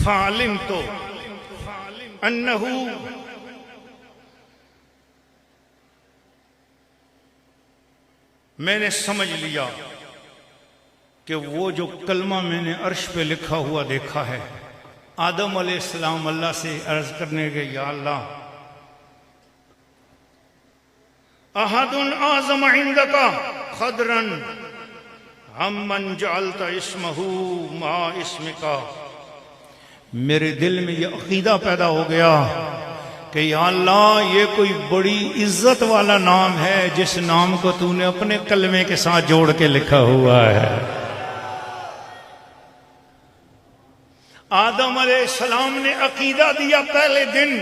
فعلمت انہ میں نے سمجھ لیا کہ وہ جو کلمہ میں نے عرش پہ لکھا ہوا دیکھا ہے. آدم علیہ السلام اللہ سے عرض کرنے گئے یا اللہ احد اعظم عندک قدرا عمن جعلت اسمہ ما اسمک. میرے دل میں یہ عقیدہ پیدا ہو گیا کہ یا اللہ یہ کوئی بڑی عزت والا نام ہے جس نام کو تو نے اپنے کلمے کے ساتھ جوڑ کے لکھا ہوا ہے. آدم علیہ السلام نے عقیدہ دیا پہلے دن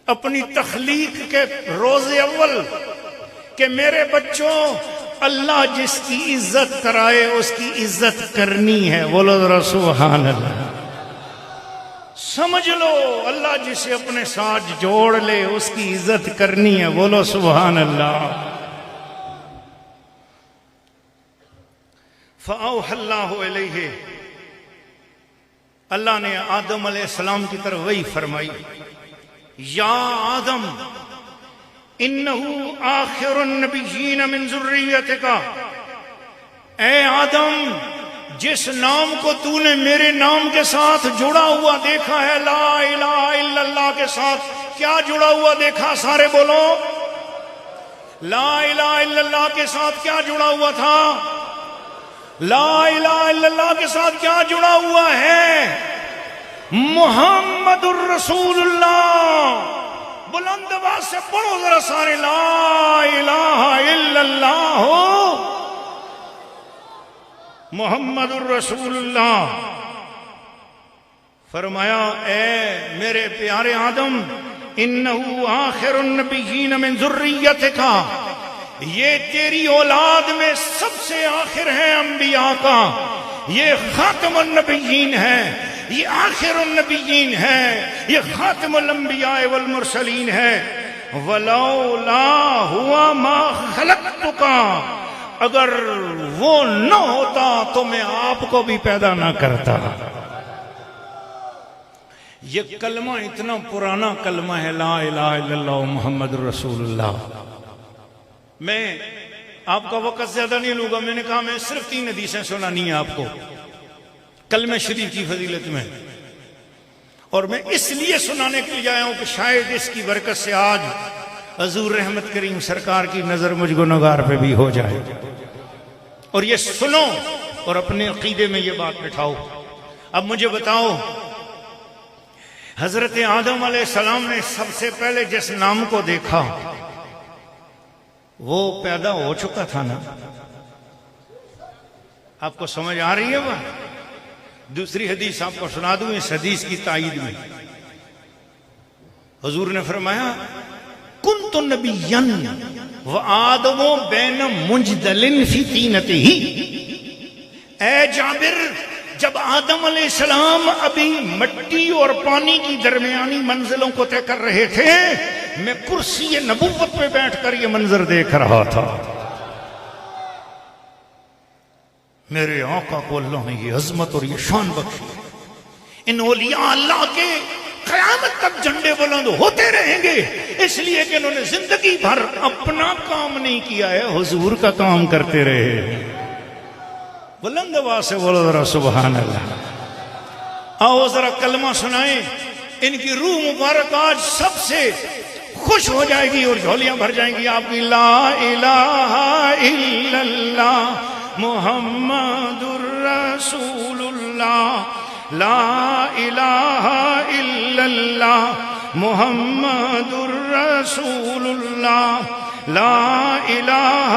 اپنی تخلیق کے روز اول کہ میرے بچوں اللہ جس کی عزت کرائے اس کی عزت کرنی ہے. بولو ذرا سبحان اللہ. سمجھ لو اللہ جسے اپنے ساتھ جوڑ لے اس کی عزت کرنی ہے. بولو سبحان اللہ. فأوحى اللہ علیہ, اللہ نے آدم علیہ السلام کی طرف وحی فرمائی یا آدم انہو آخر النبیین من ذریتک. اے آدم جس نام کو تو نے میرے نام کے ساتھ جڑا ہوا دیکھا ہے لا الہ الا اللہ کے ساتھ, کیا جڑا ہوا دیکھا؟ سارے بولو. لا الہ الا اللہ کے ساتھ کیا جڑا ہوا تھا؟ لا الہ الا اللہ کے ساتھ کیا جڑا ہوا ہے؟ محمد الرسول اللہ. بلند آواز سے پڑھو ذرا سارے لا الہ الا اللہ ہو محمد الرسول اللہ. فرمایا اے میرے پیارے آدم انہو آخر النبیین من ذریتک, یہ تیری اولاد میں سب سے آخر ہے انبیاء کا, یہ خاتم النبیین ہے, یہ آخر النبیین ہے, یہ خاتم الانبیاء والمرسلین ہے. ولولا ہوا ما خلقتک, اگر وہ نہ ہوتا تو میں آپ کو بھی پیدا نہ کرتا. یہ کلمہ اتنا پرانا کلمہ ہے لا الہ الا اللہ محمد رسول اللہ. میں آپ کا وقت زیادہ نہیں لوں گا, میں نے کہا میں صرف 3 حدیثیں سنانی ہیں آپ کو کلمہ شریف کی فضیلت میں, اور میں اس لیے سنانے کے لیے آیا ہوں کہ شاید اس کی برکت سے آج حضور رحمت کریم سرکار کی نظر مجھ گنہگار پہ بھی ہو جائے. اور یہ سنو اور اپنے عقیدے میں یہ بات بٹھاؤ. اب مجھے بتاؤ حضرت آدم علیہ السلام نے سب سے پہلے جس نام کو دیکھا وہ پیدا ہو چکا تھا نا؟ آپ کو سمجھ آ رہی ہے وہ؟ دوسری حدیث آپ کو سنا دوں اس حدیث کی تائید میں. حضور نے فرمایا کنت نبیا وآدم بین منجدل فی طینتہ. اے جابر جب آدم علیہ السلام ابھی مٹی اور پانی کی درمیانی منزلوں کو طے کر رہے تھے میں کرسی نبوت پہ بیٹھ کر یہ منظر دیکھ رہا تھا. میرے آقا کو اللہ نے یہ عظمت اور یہ شان بخشی. ان اولیاء اللہ کے قیامت تک جھنڈے بلند ہوتے رہیں گے اس لیے کہ انہوں نے زندگی بھر اپنا کام نہیں کیا ہے, حضور کا کام کرتے رہے. بلند آواز سے بولو ذرا سبحان اللہ. آؤ ذرا کلمہ سنائیں. ان کی روح مبارک آج سب سے خوش ہو جائے گی اور جھولیاں بھر جائیں گی آپ کی. لا الہ الا اللہ محمد الرسول اللہ, لا الہ الا اللہ محمد الرسول اللہ, لا الہ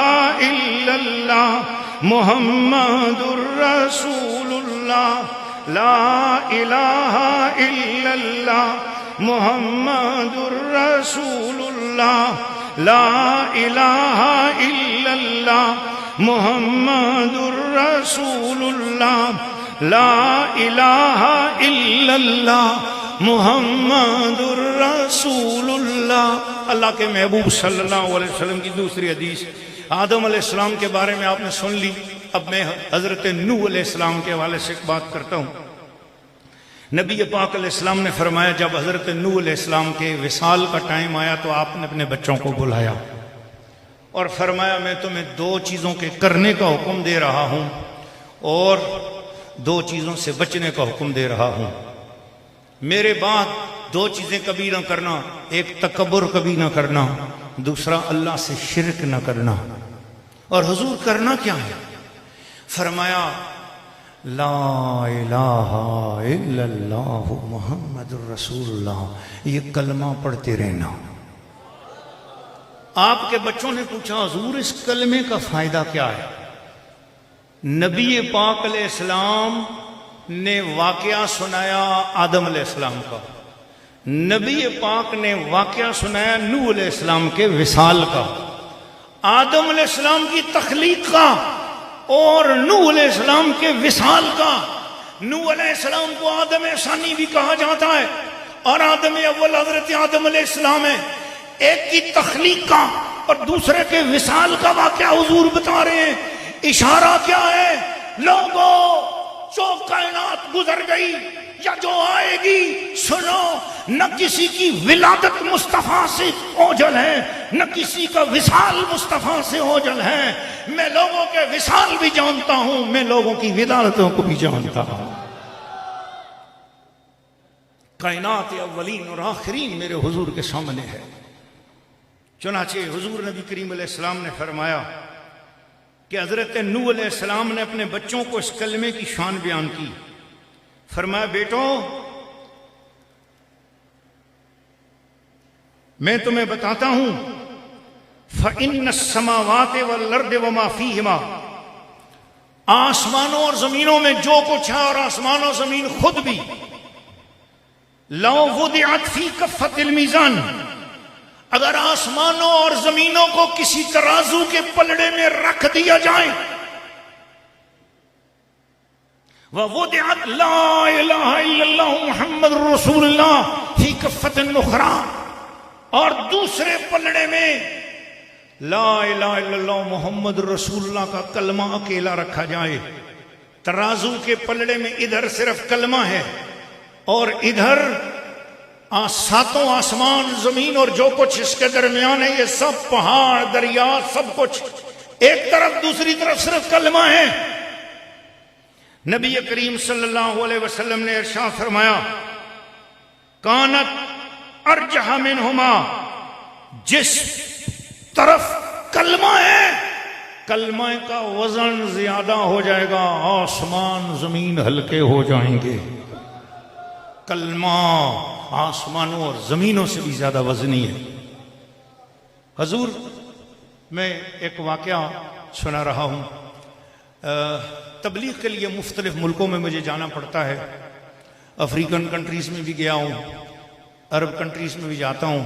الا اللہ محمد الرسول اللہ, لا الہ الا اللہ محمد الرسول اللہ, لا الہ الا اللہ محمد الرسول اللہ, لا الہ الا اللہ محمد الرسول اللہ. اللہ کے محبوب صلی اللہ علیہ وسلم کی دوسری حدیث. آدم علیہ السلام کے بارے میں آپ نے سن لی. اب میں حضرت نوح علیہ السلام کے حوالے سے ایک بات کرتا ہوں. نبی پاک علیہ السلام نے فرمایا جب حضرت نوح علیہ السلام کے وصال کا ٹائم آیا تو آپ نے اپنے بچوں کو بلایا اور فرمایا میں تمہیں 2 چیزوں کے کرنے کا حکم دے رہا ہوں اور 2 چیزوں سے بچنے کا حکم دے رہا ہوں. میرے بعد 2 چیزیں کبھی نہ کرنا، ایک تکبر کبھی نہ کرنا، دوسرا اللہ سے شرک نہ کرنا. اور حضور کرنا کیا ہے؟ فرمایا لا الہ الا اللہ محمد الرسول اللہ، یہ کلمہ پڑھتے رہنا. آپ کے بچوں نے پوچھا حضور اس کلمے کا فائدہ کیا ہے؟ نبی پاک علیہ السلام نے واقعہ سنایا آدم علیہ السلام کا، نبی پاک نے واقعہ سنایا نوح علیہ السلام کے وصال کا، آدم علیہ السلام کی تخلیق کا اور نوح علیہ السلام کے وصال کا. نوح علیہ السلام کو آدم ثانی بھی کہا جاتا ہے اور آدم اول حضرت آدم علیہ السلام ہے. ایک کی تخلیق کا اور دوسرے کے وصال کا واقعہ حضور بتا رہے ہیں. اشارہ کیا ہے؟ لوگوں جو کائنات گزر گئی یا جو آئے گی، سنو، نہ کسی کی ولادت مصطفیٰ سے اوجل ہے، نہ کسی کا وصال مصطفیٰ سے اوجل ہے. میں لوگوں کے وصال بھی جانتا ہوں، میں لوگوں کی ولادتوں کو بھی جانتا ہوں. کائنات اولین اور آخرین میرے حضور کے سامنے ہے. چنانچہ حضور نبی کریم علیہ السلام نے فرمایا کہ حضرت نوح علیہ السلام نے اپنے بچوں کو اس کلمے کی شان بیان کی. فرمایا بیٹو میں تمہیں بتاتا ہوں فَإِنَّ السَّمَاوَاتِ وَالْأَرْضِ وَمَا فِيهِمَا، آسمانوں اور زمینوں میں جو کچھ ہے اور آسمان اور زمین خود بھی، لَوْ وُضِعَتْ فِي كَفَّةِ الْمِيزَانِ، اگر آسمانوں اور زمینوں کو کسی ترازو کے پلڑے میں رکھ دیا جائے، وَوُضِعَتْ لَا إِلَهَ إِلَّا اللَّهُ مُحَمَّدٌ رَّسُولُ اللَّهِ فِي كَفَّةٍ أُخْرَىٰ، اور دوسرے پلڑے میں لا الہ الا اللہ محمد رسول اللہ کا کلمہ اکیلا رکھا جائے. ترازو کے پلڑے میں ادھر صرف کلمہ ہے اور ادھر 7 آسمان زمین اور جو کچھ اس کے درمیان ہے، یہ سب پہاڑ دریا سب کچھ ایک طرف، دوسری طرف صرف کلمہ ہے. نبی کریم صلی اللہ علیہ وسلم نے ارشاد فرمایا کانت ارجح منہما، جس طرف کلمہ ہے کلمہ کا وزن زیادہ ہو جائے گا، آسمان زمین ہلکے ہو جائیں گے. کلمہ آسمانوں اور زمینوں سے بھی زیادہ وزنی ہے. حضور میں ایک واقعہ سنا رہا ہوں. تبلیغ کے لیے مختلف ملکوں میں مجھے جانا پڑتا ہے. افریقن کنٹریز میں بھی گیا ہوں، عرب کنٹریز میں بھی جاتا ہوں.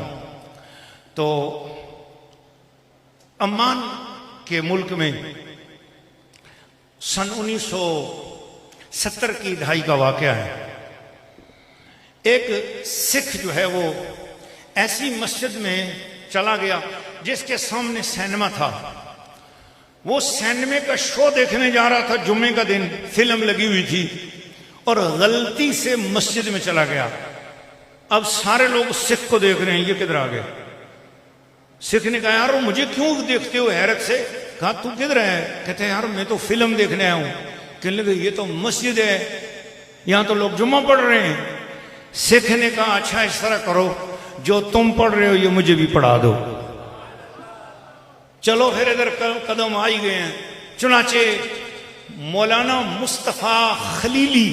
تو عمان کے ملک میں سن 1970 کی دہائی کا واقعہ ہے. ایک سکھ جو ہے وہ ایسی مسجد میں چلا گیا جس کے سامنے سینما تھا. وہ سینمے کا شو دیکھنے جا رہا تھا، جمعے کا دن فلم لگی ہوئی تھی، اور غلطی سے مسجد میں چلا گیا. اب سارے لوگ سکھ کو دیکھ رہے ہیں، یہ کدھر آ گئے؟ سکھ نے کہا یار مجھے کیوں دیکھتے ہو حیرت سے؟ کہا تو کدھر ہے؟ کہتے ہیں یار میں تو فلم دیکھنے آیا ہوں. کہنے لگے یہ تو مسجد ہے، یہاں تو لوگ جمعہ پڑھ رہے ہیں. سکھ نے کہا اچھا اس طرح کرو، جو تم پڑھ رہے ہو یہ مجھے بھی پڑھا دو. چلو پھر ادھر قدم آئی گئے ہیں. چنانچہ مولانا مصطفیٰ خلیلی،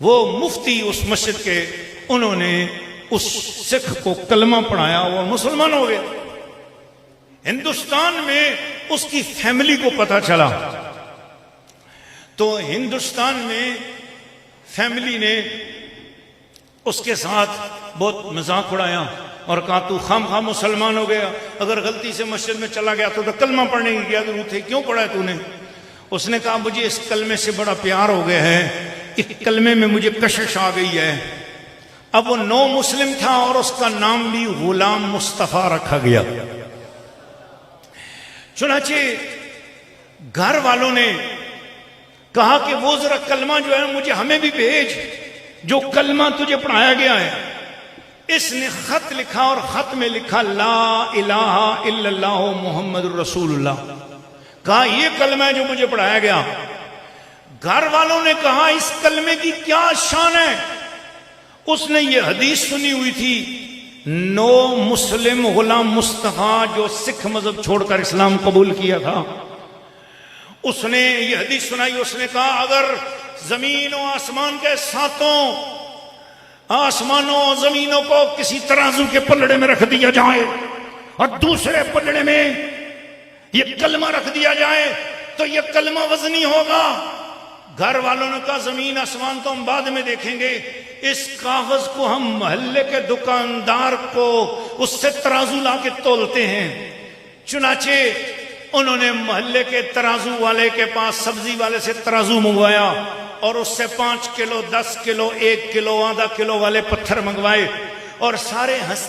وہ مفتی اس مسجد کے، انہوں نے اس سکھ کو کلمہ پڑھایا اور مسلمان ہو گئے. ہندوستان میں اس کی فیملی کو پتہ چلا تو ہندوستان میں فیملی نے اس کے ساتھ بہت مذاق اڑایا اور کہا تو خام خام مسلمان ہو گیا، اگر غلطی سے مسجد میں چلا گیا تو کلمہ پڑھنے کی کیا ضرورت تھی، کیوں پڑھا ہے تو نے؟ اس نے کہا مجھے اس کلمے سے بڑا پیار ہو گیا ہے، اس کلمے میں مجھے کشش آ گئی ہے. اب وہ نو مسلم تھا اور اس کا نام بھی غلام مصطفیٰ رکھا گیا. چنانچہ گھر والوں نے کہا کہ وہ ذرا کلمہ جو ہے مجھے ہمیں بھی بھیج. جو کلمہ تجھے پڑھایا گیا ہے، اس نے خط لکھا اور خط میں لکھا لا الہ الا اللہ محمد الرسول اللہ. کہا یہ کلمہ ہے جو مجھے پڑھایا گیا. گھر والوں نے کہا اس کلمے کی کیا شان ہے؟ اس نے یہ حدیث سنی ہوئی تھی، نو مسلم غلام مصطفیٰ جو سکھ مذہب چھوڑ کر اسلام قبول کیا تھا، اس نے یہ حدیث سنائی. اس نے کہا اگر زمین و آسمان کے ساتوں آسمانوں و زمینوں کو کسی ترازو کے پلڑے میں رکھ دیا جائے اور دوسرے پلڑے میں یہ کلمہ رکھ دیا جائے تو یہ کلمہ وزنی ہوگا. گھر والوں نے کہا زمین آسمان تو ہم بعد میں دیکھیں گے، اس کاغذ کو ہم محلے کے دکاندار کو اس سے ترازو لا کے تولتے ہیں. چنانچہ انہوں نے محلے کے ترازو والے کے پاس سبزی والے سے ترازو منگوایا اور اس سے 5 کلو 10 کلو 1 کلو آدھا کلو والے پتھر منگوائے اور سارے